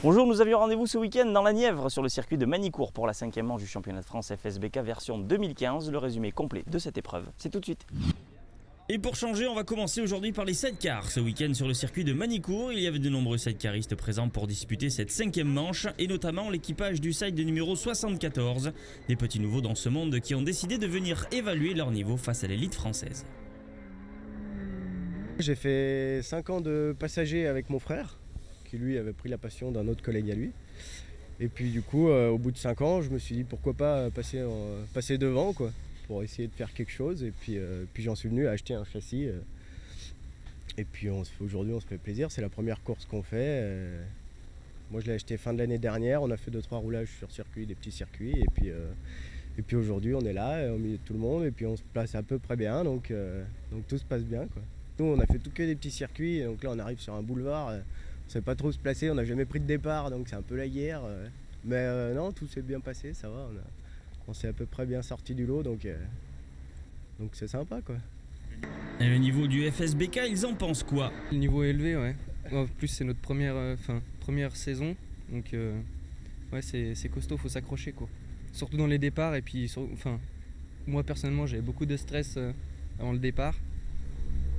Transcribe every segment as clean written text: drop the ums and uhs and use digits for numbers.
Bonjour, nous avions rendez-vous ce week-end dans la Nièvre sur le circuit de Magny-Cours pour la 5e manche du championnat de France FSBK version 2015. Le résumé complet de cette épreuve, c'est tout de suite. Et pour changer, on va commencer aujourd'hui par les sidecars. Ce week-end sur le circuit de Magny-Cours, il y avait de nombreux sidecaristes présents pour disputer cette 5e manche et notamment l'équipage du side numéro 74. Des petits nouveaux dans ce monde qui ont décidé de venir évaluer leur niveau face à l'élite française. J'ai fait 5 ans de passager avec mon frère, qui lui avait pris la passion d'un autre collègue à lui. Et puis du coup, au bout de 5 ans, je me suis dit pourquoi pas passer devant, quoi, pour essayer de faire quelque chose. Et puis j'en suis venu à acheter un châssis. Et puis aujourd'hui, on se fait plaisir. C'est la première course qu'on fait. Moi, je l'ai acheté fin de l'année dernière. On a fait 2-3 roulages sur circuit, des petits circuits. Et puis aujourd'hui, on est là, au milieu de tout le monde. Et puis on se place à peu près bien. Donc tout se passe bien, quoi. Nous, on a fait tout que des petits circuits. Donc là, on arrive sur un boulevard. On ne sait pas trop se placer. On n'a jamais pris de départ. Donc c'est un peu la guerre. Mais non, tout s'est bien passé. Ça va. On s'est à peu près bien sorti du lot. Donc c'est sympa, quoi. Et le niveau du FSBK, ils en pensent quoi? Le niveau est élevé, ouais. En plus, c'est notre première saison. Donc ouais, c'est costaud, faut s'accrocher, quoi. Surtout dans les départs. Et puis, moi personnellement, j'avais beaucoup de stress avant le départ.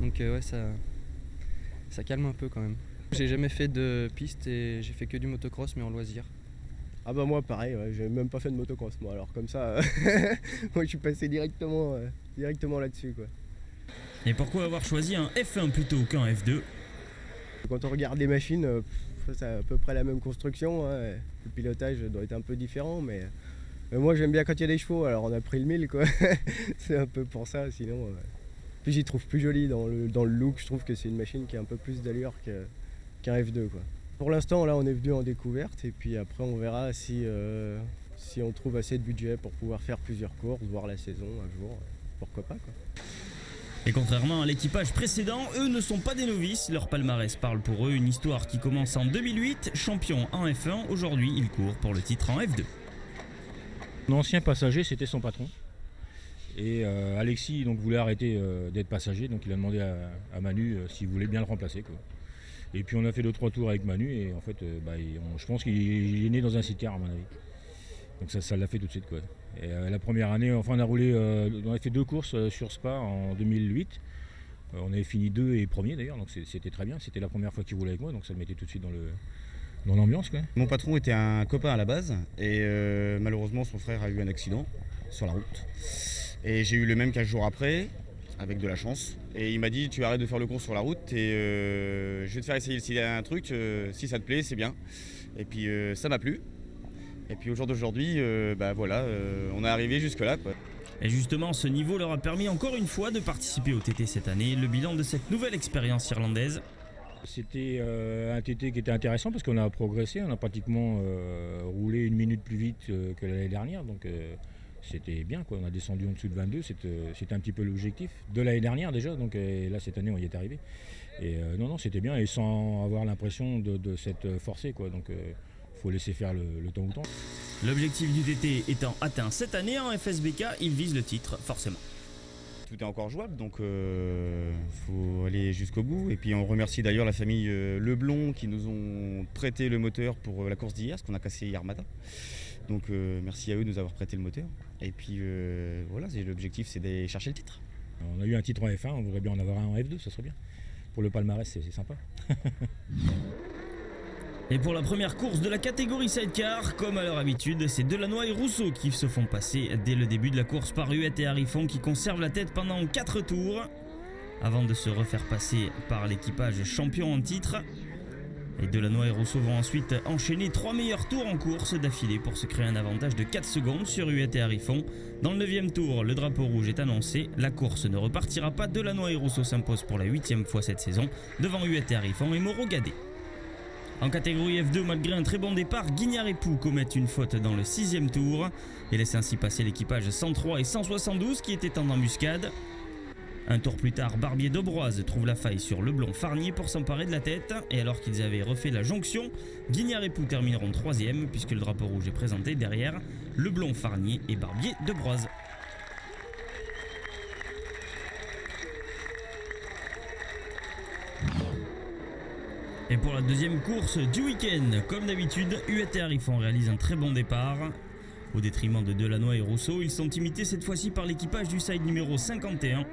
Donc ouais, ça calme un peu quand même. J'ai jamais fait de piste et j'ai fait que du motocross, mais en loisir. Ah bah moi pareil, ouais, j'ai même pas fait de motocross moi, alors comme ça, moi je suis passé directement là-dessus, quoi. Et pourquoi avoir choisi un F1 plutôt qu'un F2? Quand on regarde les machines, c'est à peu près la même construction, hein. Le pilotage doit être un peu différent, mais moi j'aime bien quand il y a des chevaux, alors on a pris le 1000, quoi. C'est un peu pour ça, sinon... Puis j'y trouve plus joli dans le look, je trouve que c'est une machine qui a un peu plus d'allure qu'un F2, quoi. Pour l'instant, là, on est venu en découverte et puis après, on verra si on trouve assez de budget pour pouvoir faire plusieurs courses, voir la saison un jour, pourquoi pas, quoi. Et contrairement à l'équipage précédent, eux ne sont pas des novices. Leur palmarès parle pour eux, une histoire qui commence en 2008, champion en F1. Aujourd'hui, ils courent pour le titre en F2. L'ancien passager, c'était son patron. Et Alexis donc, voulait arrêter d'être passager, donc il a demandé à Manu s'il voulait bien le remplacer, quoi. Et puis on a fait 2-3 tours avec Manu et en fait je pense qu'il est né dans un sidecar à mon avis. Donc ça l'a fait tout de suite, quoi. Et la première année, enfin on a fait 2 courses sur Spa en 2008. On avait fini 2 et premier d'ailleurs, donc c'était très bien. C'était la première fois qu'il roulait avec moi, donc ça le mettait tout de suite dans l'ambiance, quoi. Mon patron était un copain à la base et malheureusement son frère a eu un accident sur la route. Et j'ai eu le même 15 jours après, avec de la chance. Et il m'a dit tu arrêtes de faire le cours sur la route et je vais te faire essayer s'il y a un truc, si ça te plaît c'est bien. Et puis ça m'a plu. Et puis au jour d'aujourd'hui, on est arrivé jusque là, quoi. Et justement, ce niveau leur a permis encore une fois de participer au TT cette année. Le bilan de cette nouvelle expérience irlandaise. C'était un TT qui était intéressant parce qu'on a progressé, on a pratiquement roulé 1 minute plus vite que l'année dernière. Donc c'était bien, quoi. On a descendu en dessous de 22, c'était un petit peu l'objectif de l'année dernière déjà, donc là cette année on y est arrivé. Et non, c'était bien et sans avoir l'impression de s'être forcé, quoi. Donc faut laisser faire le temps au temps. L'objectif du TT étant atteint cette année en FSBK, ils visent le titre forcément. Tout est encore jouable, donc faut aller jusqu'au bout. Et puis on remercie d'ailleurs la famille Leblond qui nous ont prêté le moteur pour la course d'hier, ce qu'on a cassé hier matin. Donc merci à eux de nous avoir prêté le moteur. Et puis voilà, l'objectif c'est d'aller chercher le titre. On a eu un titre en F1, on voudrait bien en avoir un en F2, ça serait bien. Pour le palmarès, c'est sympa. Et pour la première course de la catégorie sidecar, comme à leur habitude, c'est Delannoy et Rousseau qui se font passer dès le début de la course par Huet et Harifon qui conservent la tête pendant 4 tours avant de se refaire passer par l'équipage champion en titre. Et Delannoy et Rousseau vont ensuite enchaîner 3 meilleurs tours en course d'affilée pour se créer un avantage de 4 secondes sur Huet et Harifon. Dans le 9e tour, le drapeau rouge est annoncé, la course ne repartira pas, Delannoy et Rousseau s'imposent pour la 8e fois cette saison devant Huet et Harifon et Moreau Gadet. En catégorie F2, malgré un très bon départ, Guignard et Pou commettent une faute dans le 6e tour et laissent ainsi passer l'équipage 103 et 172 qui étaient en embuscade. Un tour plus tard, Barbier d'Obroise trouve la faille sur Leblond-Farnier pour s'emparer de la tête et alors qu'ils avaient refait la jonction, Guignard et Pou termineront 3e puisque le drapeau rouge est présenté derrière Leblond-Farnier et Barbier d'Obroise. Et pour la deuxième course du week-end, comme d'habitude, UET Harifon réalise un très bon départ. Au détriment de Delannoy et Rousseau, ils sont imités cette fois-ci par l'équipage du side numéro 51.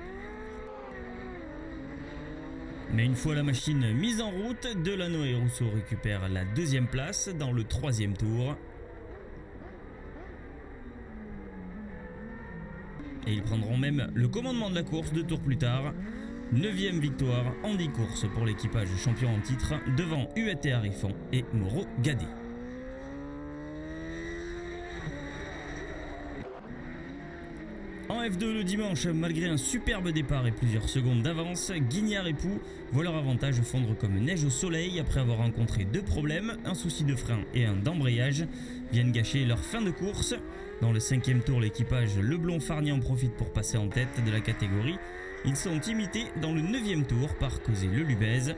Mais une fois la machine mise en route, Delannoy et Rousseau récupèrent la deuxième place dans le troisième tour. Et ils prendront même le commandement de la course 2 tours plus tard. 9e victoire en 10 courses pour l'équipage champion en titre devant UET Harifon et Moreau Gadet. En F2 le dimanche, malgré un superbe départ et plusieurs secondes d'avance, Guignard et Pou voient leur avantage fondre comme neige au soleil après avoir rencontré 2 problèmes, un souci de frein et un d'embrayage, viennent gâcher leur fin de course. Dans le 5e tour, l'équipage Leblon-Farnier en profite pour passer en tête de la catégorie. Ils sont imités dans le 9e tour par Causé-le-Lubez.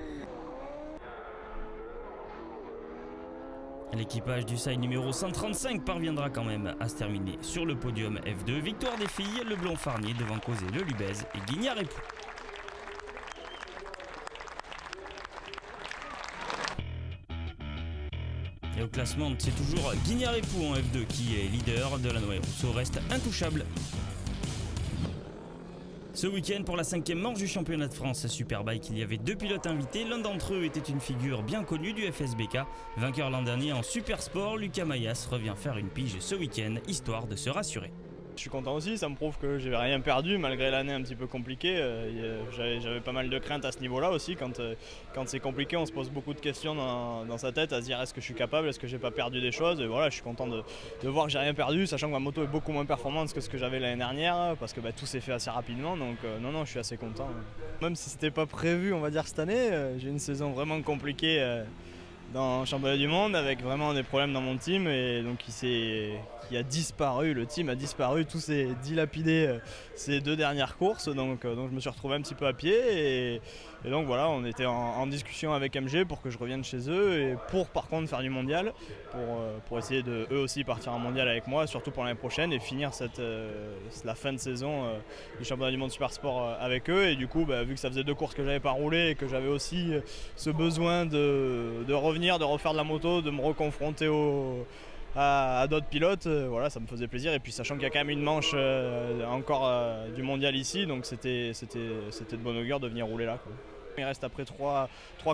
L'équipage du side numéro 135 parviendra quand même à se terminer sur le podium F2. Victoire des filles, Leblon-Farnier devant Causé-le-Lubez et Guignard et Pou. Et au classement, c'est toujours Guignard et Pou en F2 qui est leader. Delannoy et Rousseau reste intouchable. Ce week-end, pour la 5e manche du championnat de France Superbike, il y avait 2 pilotes invités. L'un d'entre eux était une figure bien connue du FSBK. Vainqueur l'an dernier en Supersport, Lucas Mayas revient faire une pige ce week-end, histoire de se rassurer. Je suis content aussi, ça me prouve que j'ai rien perdu malgré l'année un petit peu compliquée. J'avais pas mal de craintes à ce niveau-là aussi. Quand c'est compliqué, on se pose beaucoup de questions dans sa tête à se dire est-ce que je suis capable, est-ce que j'ai pas perdu des choses. Et voilà, je suis content de voir que j'ai rien perdu, sachant que ma moto est beaucoup moins performante que ce que j'avais l'année dernière, parce que tout s'est fait assez rapidement. Donc non, je suis assez content. Même si c'était pas prévu, on va dire cette année, j'ai une saison vraiment compliquée dans le championnat du monde avec vraiment des problèmes dans mon team et donc qui a disparu, le team a disparu, tout s'est dilapidé ces 2 dernières courses, donc je me suis retrouvé un petit peu à pied et donc voilà, on était en discussion avec MG pour que je revienne chez eux et pour par contre faire du mondial, pour essayer de eux aussi partir en mondial avec moi, surtout pour l'année prochaine et finir la fin de saison du championnat du monde super sport avec eux et du coup vu que ça faisait 2 courses que j'avais pas roulé et que j'avais aussi ce besoin de revenir, de refaire de la moto, de me reconfronter à d'autres pilotes, voilà, ça me faisait plaisir et puis sachant qu'il y a quand même une manche encore du mondial ici, donc c'était de bon augure de venir rouler là, quoi. Il reste après 3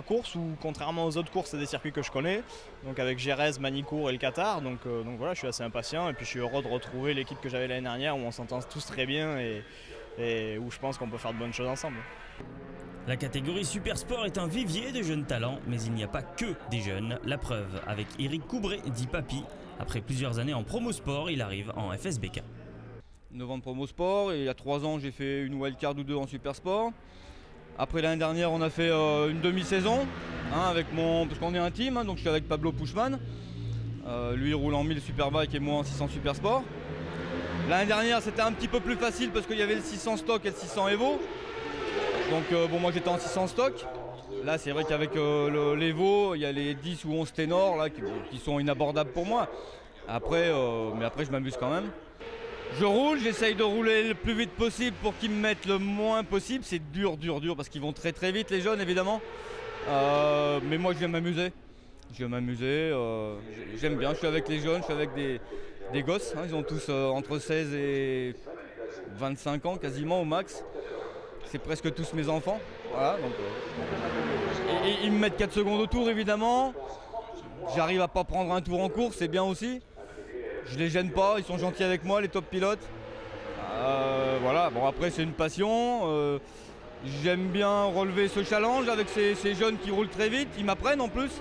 courses où contrairement aux autres courses c'est des circuits que je connais, donc avec Jerez, Manicourt et le Qatar, donc voilà, je suis assez impatient et puis je suis heureux de retrouver l'équipe que j'avais l'année dernière où on s'entend tous très bien et où je pense qu'on peut faire de bonnes choses ensemble. La catégorie Supersport est un vivier de jeunes talents, mais il n'y a pas que des jeunes. La preuve avec Eric Coubré, dit Papy. Après plusieurs années en promo sport, il arrive en FSBK. 9 ans de promo sport et il y a 3 ans j'ai fait une wildcard ou 2 en Supersport. Après l'année dernière on a fait une demi-saison avec parce qu'on est un team, donc je suis avec Pablo Pushman. Lui il roule en 1000 Superbike et moi en 600 Supersport. L'année dernière c'était un petit peu plus facile parce qu'il y avait le 600 stock et le 600 Evo. Donc moi j'étais en 600 stock. Là c'est vrai qu'avec l'Evo, il y a les 10 ou 11 ténors là, qui sont inabordables pour moi. Mais après je m'amuse quand même. Je roule, j'essaye de rouler le plus vite possible pour qu'ils me mettent le moins possible. C'est dur parce qu'ils vont très très vite les jeunes évidemment. Mais moi je viens m'amuser. J'aime bien, je suis avec les jeunes, je suis avec des gosses. Ils ont tous entre 16 et 25 ans quasiment au max. C'est presque tous mes enfants. Voilà, donc, et ils me mettent 4 secondes au tour évidemment. J'arrive à pas prendre un tour en course, c'est bien aussi. Je les gêne pas, ils sont gentils avec moi, les top pilotes. Voilà, bon après c'est une passion. J'aime bien relever ce challenge avec ces jeunes qui roulent très vite, ils m'apprennent en plus.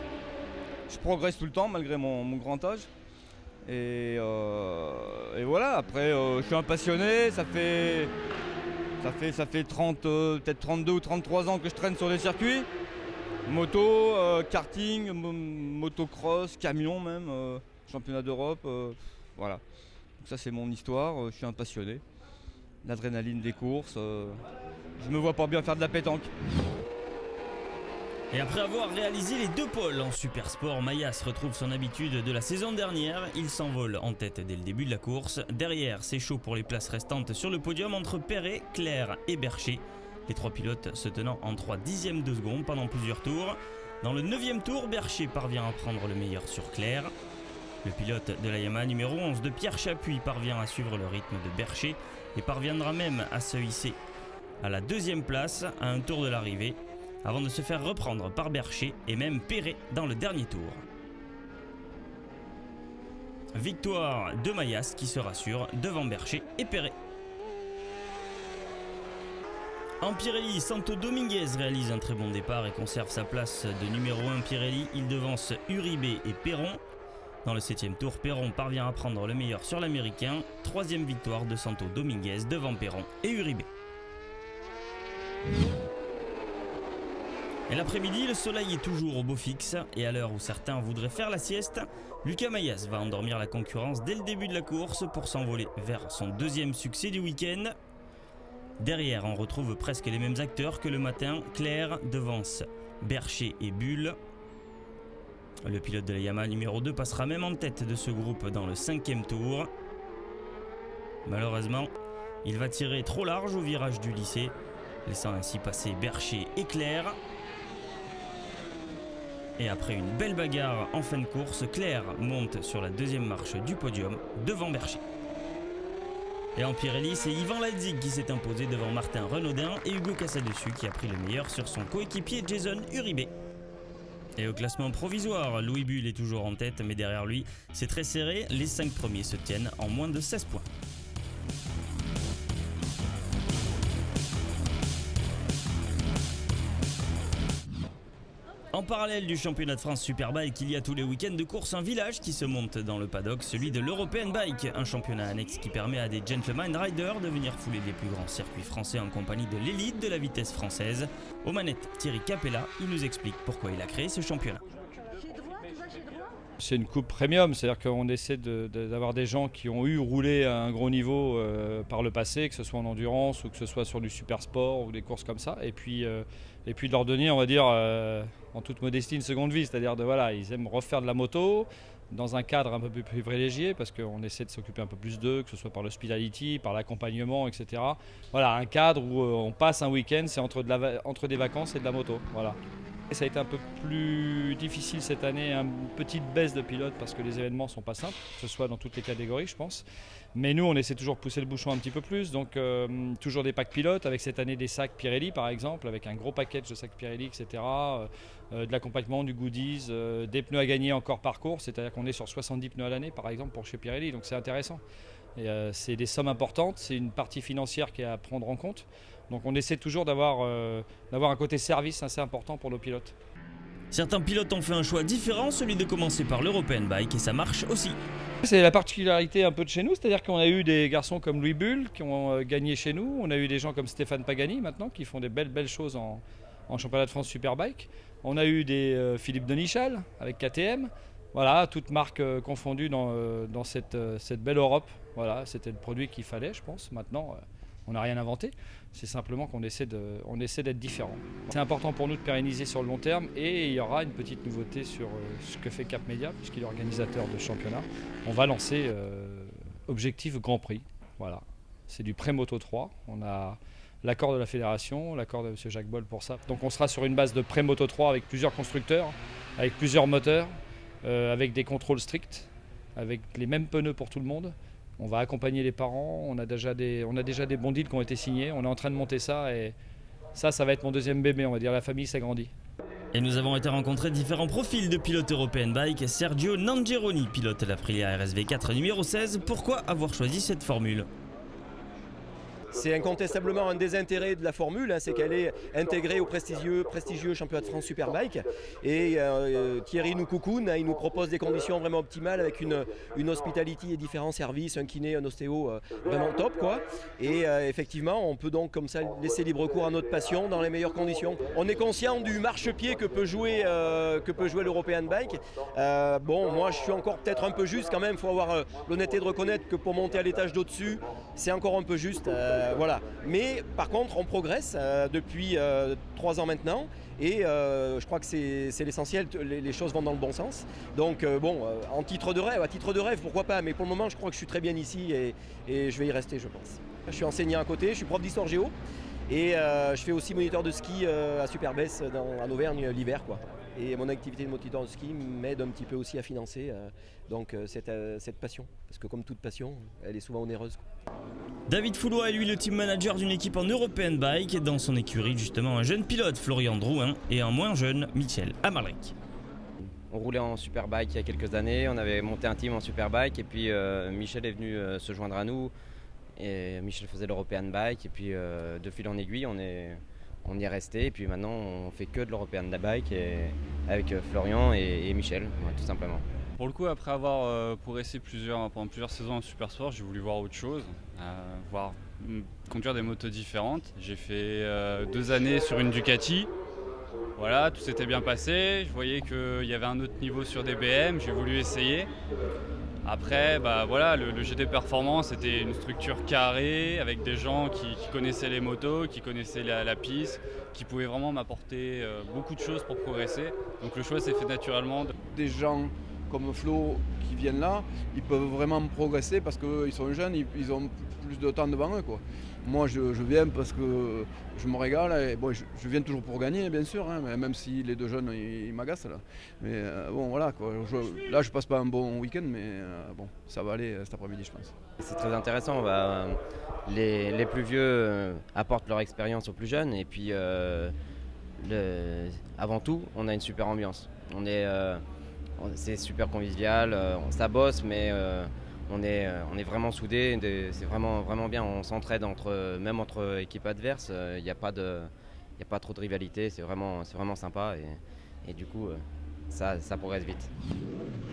Je progresse tout le temps malgré mon grand âge. Et voilà, après je suis un passionné, ça fait 30, peut-être 32 ou 33 ans que je traîne sur les circuits. Moto, karting, motocross, camion même, championnat d'Europe, voilà. Donc ça c'est mon histoire, je suis un passionné. L'adrénaline des courses, je me vois pas bien faire de la pétanque. Et après avoir réalisé les 2 pôles en Supersport, Mayas retrouve son habitude de la saison dernière. Il s'envole en tête dès le début de la course. Derrière, c'est chaud pour les places restantes sur le podium entre Perret, Claire et Bercher. Les 3 pilotes se tenant en 3 dixièmes de seconde pendant plusieurs tours. Dans le 9e tour, Bercher parvient à prendre le meilleur sur Claire. Le pilote de la Yamaha numéro 11 de Pierre Chapuis parvient à suivre le rythme de Bercher et parviendra même à se hisser à la 2e place à un tour de l'arrivée, avant de se faire reprendre par Bercher et même Perret dans le dernier tour. Victoire de Mayas qui se rassure devant Bercher et Perret. En Pirelli, Santo Dominguez réalise un très bon départ et conserve sa place de numéro 1 Pirelli. Il devance Uribe et Perron. Dans le 7e tour, Perron parvient à prendre le meilleur sur l'américain. 3e victoire de Santo Dominguez devant Perron et Uribe. Et l'après-midi, le soleil est toujours au beau fixe et à l'heure où certains voudraient faire la sieste, Lucas Mayas va endormir la concurrence dès le début de la course pour s'envoler vers son 2e succès du week-end. Derrière, on retrouve presque les mêmes acteurs que le matin. Claire devance Bercher et Bull. Le pilote de la Yamaha numéro 2 passera même en tête de ce groupe dans le 5e tour. Malheureusement, il va tirer trop large au virage du lycée, laissant ainsi passer Bercher et Claire. Et après une belle bagarre en fin de course, Claire monte sur la 2e marche du podium devant Bercher. Et en Pirelli, c'est Yvan Ladzik qui s'est imposé devant Martin Renaudin et Hugo Casadessus qui a pris le meilleur sur son coéquipier Jason Uribe. Et au classement provisoire, Louis Bull est toujours en tête, mais derrière lui, c'est très serré. Les 5 premiers se tiennent en moins de 16 points. En parallèle du championnat de France Superbike, il y a tous les week-ends de course un village qui se monte dans le paddock, celui de l'European Bike, un championnat annexe qui permet à des gentleman riders de venir fouler les plus grands circuits français en compagnie de l'élite de la vitesse française. Aux manettes, Thierry Capella, il nous explique pourquoi il a créé ce championnat. C'est une coupe premium, c'est-à-dire qu'on essaie d'avoir des gens qui ont eu roulé à un gros niveau par le passé, que ce soit en endurance ou que ce soit sur du super sport ou des courses comme ça, et puis de leur donner, on va dire, en toute modestie, une seconde vie, c'est-à-dire ils aiment refaire de la moto dans un cadre un peu plus privilégié parce qu'on essaie de s'occuper un peu plus d'eux, que ce soit par l'hospitality, par l'accompagnement, etc. Voilà, un cadre où on passe un week-end, c'est entre des vacances et de la moto, voilà. Et ça a été un peu plus difficile cette année, une petite baisse de pilotes parce que les événements ne sont pas simples, que ce soit dans toutes les catégories je pense. Mais nous on essaie toujours de pousser le bouchon un petit peu plus, donc toujours des packs pilotes, avec cette année des sacs Pirelli par exemple, avec un gros package de sacs Pirelli, etc. De l'accompagnement, du goodies, des pneus à gagner encore par course, c'est-à-dire qu'on est sur 70 pneus à l'année par exemple pour chez Pirelli, donc c'est intéressant. Et c'est des sommes importantes, c'est une partie financière qui est à prendre en compte. Donc on essaie toujours d'avoir un côté service assez important pour nos pilotes. Certains pilotes ont fait un choix différent, celui de commencer par l'European Bike, et ça marche aussi. C'est la particularité un peu de chez nous, c'est-à-dire qu'on a eu des garçons comme Louis Bull qui ont gagné chez nous, on a eu des gens comme Stéphane Pagani maintenant qui font des belles choses en championnat de France Superbike. On a eu des Philippe Denichal avec KTM, voilà, toutes marques confondues dans cette belle Europe. Voilà, c'était le produit qu'il fallait, je pense. Maintenant, on n'a rien inventé, c'est simplement qu'on essaie d'être différent. C'est important pour nous de pérenniser sur le long terme et il y aura une petite nouveauté sur ce que fait Cap Media, puisqu'il est organisateur de championnat. On va lancer Objectif Grand Prix, voilà. C'est du pré-moto 3, on a l'accord de la fédération, l'accord de M. Jacques Boll pour ça. Donc on sera sur une base de pré-moto 3 avec plusieurs constructeurs, avec plusieurs moteurs, avec des contrôles stricts, avec les mêmes pneus pour tout le monde. On va accompagner les parents, on a déjà des bons deals qui ont été signés, on est en train de monter ça et ça va être mon deuxième bébé, on va dire, la famille s'agrandit. Et nous avons été rencontrer différents profils de pilotes European Bike. Sergio Nangeroni pilote l'Aprilia RSV4 numéro 16. Pourquoi avoir choisi cette formule ? C'est incontestablement un des intérêts de la formule, c'est qu'elle est intégrée au prestigieux championnat de France Superbike. Et Thierry nous coucoune, il nous propose des conditions vraiment optimales avec une hospitality et différents services, un kiné, un ostéo vraiment top, quoi. Et effectivement, on peut donc comme ça laisser libre cours à notre passion dans les meilleures conditions. On est conscient du marchepied que peut jouer l'European Bike. Moi je suis encore peut-être un peu juste quand même, il faut avoir l'honnêteté de reconnaître que pour monter à l'étage d'au-dessus, c'est encore un peu juste. Voilà. Mais par contre, on progresse depuis 3 ans maintenant et je crois que c'est l'essentiel, les choses vont dans le bon sens. Donc à titre de rêve, pourquoi pas, mais pour le moment, je crois que je suis très bien ici et je vais y rester, je pense. Je suis enseignant à côté, je suis prof d'histoire géo et je fais aussi moniteur de ski à Superbès en Auvergne l'hiver, quoi. Et mon activité de motivateur de ski m'aide un petit peu aussi à financer cette passion. Parce que comme toute passion, elle est souvent onéreuse. David Foulois est lui le team manager d'une équipe en European Bike. Dans son écurie, justement, un jeune pilote, Florian Drouin, et un moins jeune, Michel Amalric. On roulait en Superbike il y a quelques années, on avait monté un team en Superbike et puis Michel est venu se joindre à nous. Et Michel faisait l'European Bike et puis de fil en aiguille on y est resté et puis maintenant on fait que de l'European Bike avec Florian et Michel, ouais, tout simplement. Pour le coup, après avoir progressé pendant plusieurs saisons en Supersport, j'ai voulu voir autre chose, conduire des motos différentes. J'ai fait 2 années sur une Ducati. Voilà, tout s'était bien passé. Je voyais qu'il y avait un autre niveau sur des BM, j'ai voulu essayer. Après, le GT Performance, c'était une structure carrée avec des gens qui connaissaient les motos, qui connaissaient la piste, qui pouvaient vraiment m'apporter beaucoup de choses pour progresser. Donc le choix s'est fait naturellement. Des gens comme Flo qui viennent là, ils peuvent vraiment progresser parce qu'ils sont jeunes, ils ont plus de temps devant eux, quoi. Moi je viens parce que je me régale et bon, je viens toujours pour gagner bien sûr, hein, même si les deux jeunes ils m'agacent là. Mais bon voilà quoi, là je passe pas un bon week-end mais bon ça va aller cet après-midi je pense. C'est très intéressant, les plus vieux apportent leur expérience aux plus jeunes et puis avant tout on a une super ambiance. C'est super convivial, ça bosse mais on est vraiment soudés, c'est vraiment bien, on s'entraide même entre équipes adverses, il n'y a pas trop de rivalité, c'est vraiment sympa et du coup ça progresse vite.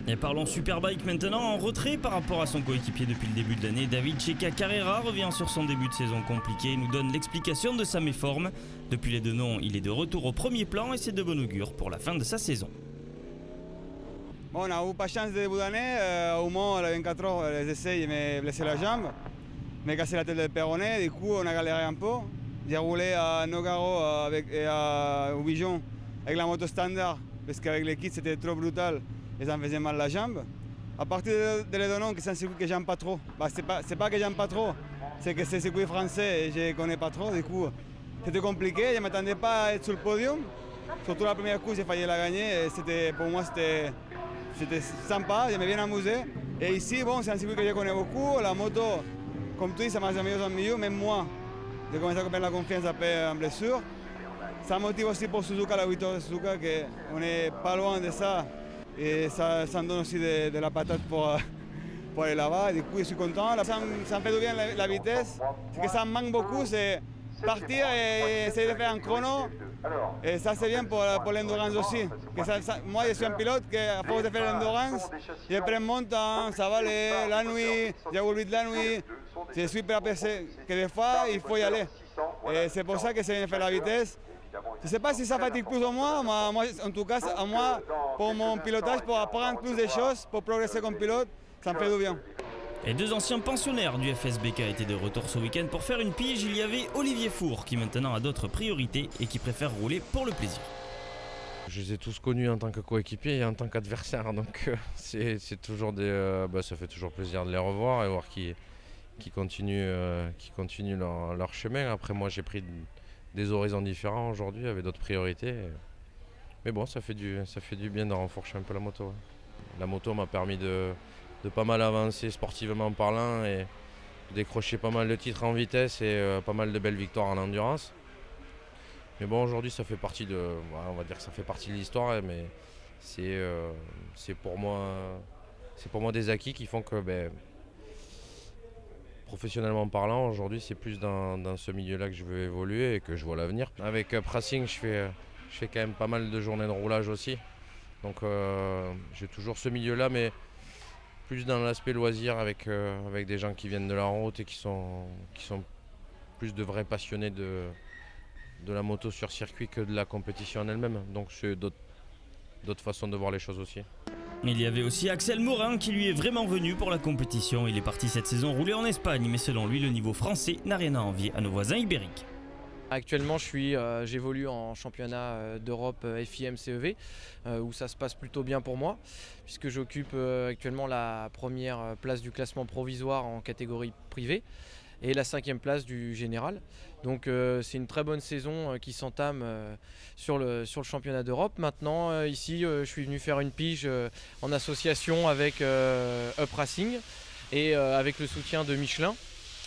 Et parlons Superbike maintenant, en retrait par rapport à son coéquipier depuis le début de l'année. David Checa Carrera revient sur son début de saison compliqué et nous donne l'explication de sa méforme. Depuis les 2 noms, il est de retour au premier plan et c'est de bon augure pour la fin de sa saison. Bon, on n'a eu pas de chance de début d'année, au moins à 24 heures, les essais, il m'a blessé la jambe, il m'a cassé la tête de péroné, du coup on a galéré un peu. J'ai roulé à Nogaro et à Oubijon avec la moto standard, parce qu'avec les kits c'était trop brutal et ça me faisait mal la jambe. À partir de les deux noms, c'est un circuit que j'aime pas trop. C'est pas que j'aime pas trop, c'est que c'est un circuit français et je connais pas trop, du coup c'était compliqué, je ne m'attendais pas à être sur le podium. Surtout la première course, j'ai failli la gagner et pour moi c'était sympa, je m'ai bien amusé. Et ici, bon, c'est un circuit que je connais beaucoup. La moto, comme tu dis, ça marche de mieux en mieux. Même moi, j'ai commencé à prendre la confiance après une blessure. Ça motive aussi pour Suzuka, la victoire de Suzuka, qu'on n'est pas loin de ça. Et ça me donne aussi de la patate pour aller là-bas. Du coup, je suis content. Ça me fait du bien la vitesse. Ce que ça me manque beaucoup, c'est partir et essayer de faire un chrono. Et ça c'est bien pour l'endurance aussi. Moi je suis un pilote qui à force de faire l'endurance, je prends mon temps, ça va aller, la nuit, j'ai oublié de la nuit, c'est super apaisé, que des fois il faut y aller. Et c'est pour ça que c'est bien de faire la vitesse. Je ne sais pas si ça fatigue plus ou moins, moi en tout cas, à moi, pour mon pilotage, pour apprendre plus de choses, pour progresser comme pilote, ça me fait du bien. Et 2 anciens pensionnaires du FSBK étaient de retour ce week-end pour faire une pige. Il y avait Olivier Four qui maintenant a d'autres priorités et qui préfère rouler pour le plaisir. Je les ai tous connus en tant que coéquipier et en tant qu'adversaire, donc c'est toujours ça fait toujours plaisir de les revoir et voir qu'ils continuent leur chemin. Après moi j'ai pris des horizons différents aujourd'hui avec d'autres priorités. Mais bon, ça fait du bien de renforcer un peu la moto. La moto m'a permis de pas mal avancer sportivement parlant et de décrocher pas mal de titres en vitesse et pas mal de belles victoires en endurance. Mais bon, aujourd'hui ça fait partie on va dire que ça fait partie de l'histoire, mais c'est pour moi des acquis qui font que professionnellement parlant, aujourd'hui c'est plus dans ce milieu-là que je veux évoluer et que je vois l'avenir. Avec Prassing, je fais quand même pas mal de journées de roulage aussi. Donc j'ai toujours ce milieu-là, mais plus dans l'aspect loisir avec des gens qui viennent de la route et qui sont plus de vrais passionnés de la moto sur circuit que de la compétition en elle-même. Donc c'est d'autres façons de voir les choses aussi. Il y avait aussi Axel Morin qui lui est vraiment venu pour la compétition. Il est parti cette saison rouler en Espagne, mais selon lui le niveau français n'a rien à envier à nos voisins ibériques. Actuellement, j'évolue en championnat d'Europe FIM CEV, où ça se passe plutôt bien pour moi, puisque j'occupe actuellement la première place du classement provisoire en catégorie privée. et la 5e place du général. Donc c'est une très bonne saison qui s'entame sur le championnat d'Europe. Maintenant ici je suis venu faire une pige en association avec Up Racing et avec le soutien de Michelin,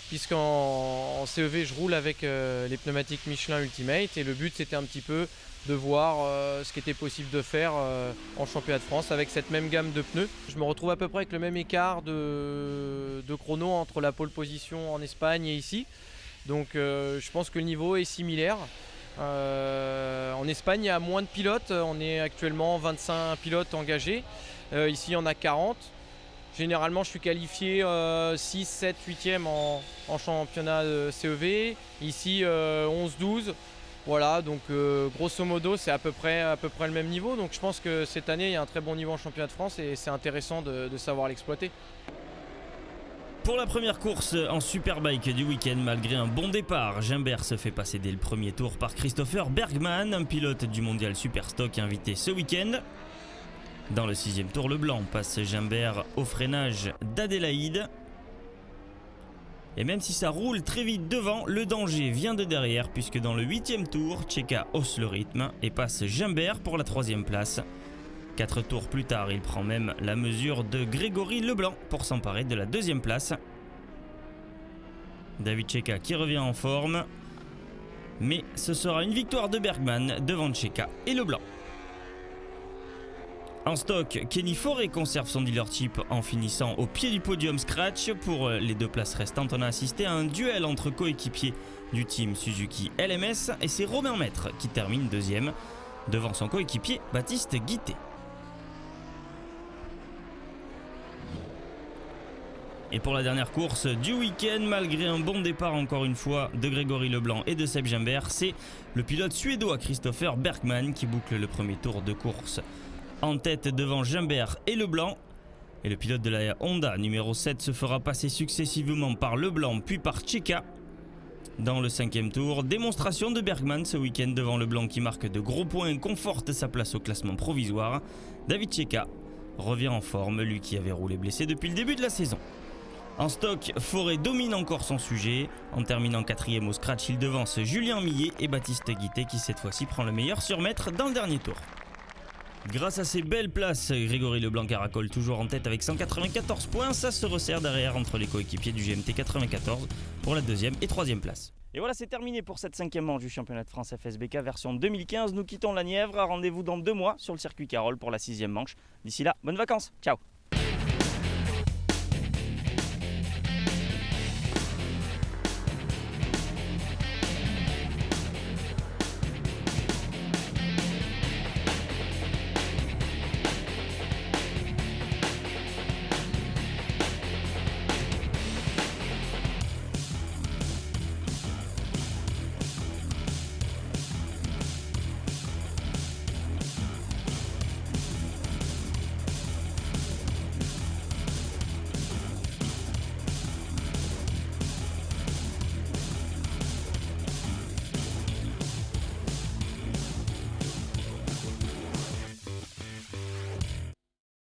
puisqu'en CEV je roule avec les pneumatiques Michelin Ultimate et le but c'était un petit peu de voir ce qui était possible de faire en championnat de France avec cette même gamme de pneus. Je me retrouve à peu près avec le même écart de chrono entre la pole position en Espagne et ici. Donc je pense que le niveau est similaire. En Espagne il y a moins de pilotes, on est actuellement 25 pilotes engagés. Ici il y en a 40. Généralement je suis qualifié 6, 7, 8e en championnat de CEV. Ici 11, 12. Voilà, donc grosso modo c'est à peu près le même niveau. Donc je pense que cette année il y a un très bon niveau en championnat de France et c'est intéressant de savoir l'exploiter. Pour la première course en Superbike du week-end, malgré un bon départ, Gimbert se fait passer dès le premier tour par Christopher Bergman, un pilote du mondial Superstock invité ce week-end. Dans le 6e tour, le blanc passe Gimbert au freinage d'Adélaïde. Et même si ça roule très vite devant, le danger vient de derrière, puisque dans le 8e tour, Tcheka hausse le rythme et passe Gimbert pour la 3e place. 4 tours plus tard, il prend même la mesure de Grégory Leblanc pour s'emparer de la 2e place. David Tcheka qui revient en forme, mais ce sera une victoire de Bergman devant Tcheka et Leblanc. En stock, Kenny Forêt conserve son dealership en finissant au pied du podium scratch. Pour les 2 places restantes, on a assisté à un duel entre coéquipiers du team Suzuki LMS et c'est Romain Maître qui termine 2e devant son coéquipier Baptiste Guittet. Et pour la dernière course du week-end, malgré un bon départ encore une fois de Grégory Leblanc et de Seb Gimbert, c'est le pilote suédois Christopher Bergman qui boucle le premier tour de course en tête devant Gimbert et Leblanc. Et le pilote de la Honda numéro 7 se fera passer successivement par Leblanc puis par Tcheka. Dans le 5e tour, démonstration de Bergman ce week-end devant Leblanc qui marque de gros points et conforte sa place au classement provisoire. David Tcheka revient en forme, lui qui avait roulé blessé depuis le début de la saison. En stock, Forêt domine encore son sujet. En terminant 4e au scratch, il devance Julien Millet et Baptiste Guittet qui cette fois-ci prend le meilleur sur mètre dans le dernier tour. Grâce à ses belles places, Grégory Leblanc caracole toujours en tête avec 194 points. Ça se resserre derrière entre les coéquipiers du GMT 94 pour la 2e et 3e place. Et voilà, c'est terminé pour cette 5e manche du championnat de France FSBK version 2015. Nous quittons la Nièvre. Rendez-vous dans 2 mois sur le circuit Carole pour la 6e manche. D'ici là, bonnes vacances. Ciao.